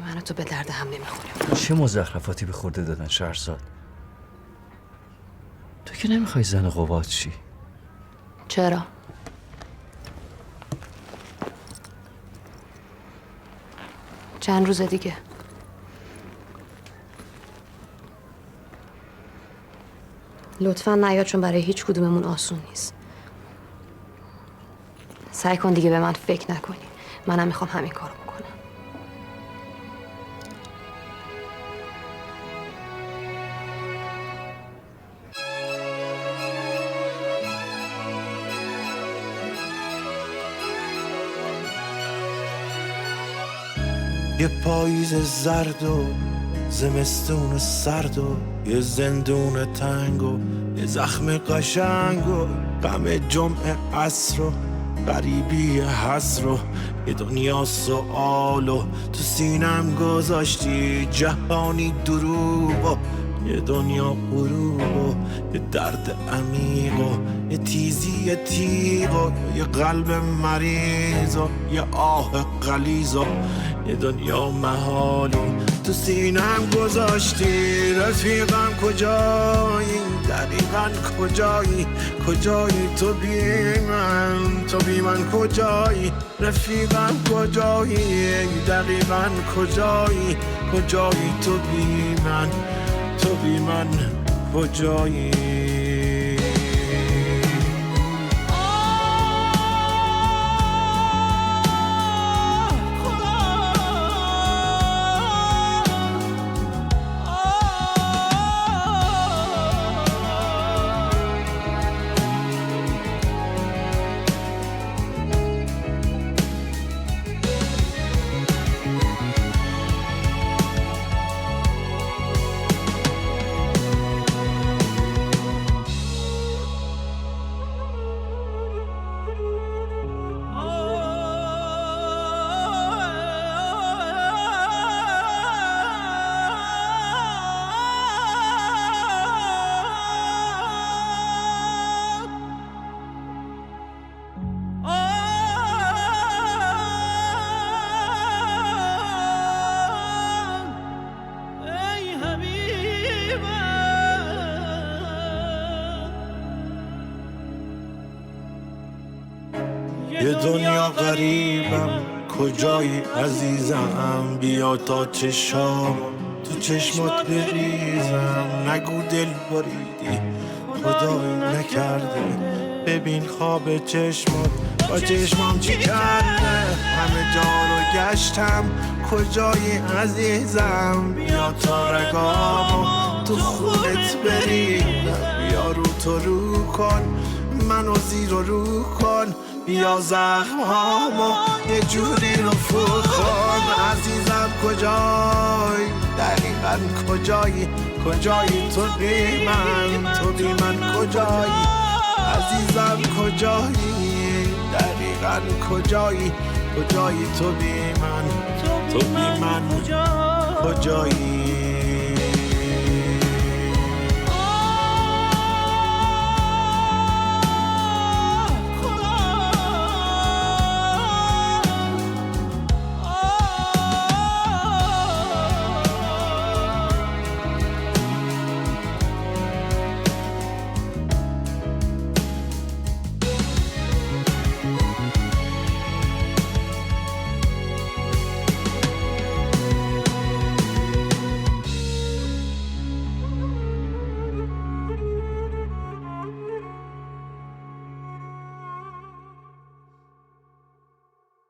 من و تو به درد هم نمیخوریم. چه مزخرفاتی به خورده دادن شهرزاد؟ تو که نمیخوای زن قباد چی؟ چرا؟ چند روز دیگه لطفا نیا، چون برای هیچ کدوممون آسون نیست. سعی کن دیگه به من فکر نکنی. منم میخوام همین کارو بکنم. یه پاییز زرد و زمستون سرد و یه زندون تنگ و یه زخم قشنگ و غم جمعه عصر و غریبی حسر و یه دنیا سؤال و تو سینم گذاشتی جهانی دروب و یه دنیا غروب و یه درد عمیق و یه تیزی تیغ و یه قلب مریض و یه آه غلیظ و یه دنیا محال و تو سینم گذاشتی. رفیقم کجایی؟ دقیقاً کجایی؟ کجایی تو بی من کجایی؟ رفیقم کجایی؟ دقیقاً کجایی؟ کجایی تو بی من کجایی؟ یه دنیا غریبم کجایی عزیزم؟ بیا تا چشام تو چشمات بریزم. نگو دل بریدی خدایی نکرده، ببین خواب چشمات با چشمام چی کرده. همه جا رو گشتم کجایی عزیزم؟ بیا تا رگامو تو خودت بریدم. بیا رو تو رو کن منو زیر و رو کن، بیا زخم هامو یه جوری رفو کن. عزیزم کجایی؟ دقیقاً کجایی؟ کجایی تو بی من کجایی؟ عزیزم کجایی؟ دقیقاً کجایی؟ کجایی تو بی من کجایی؟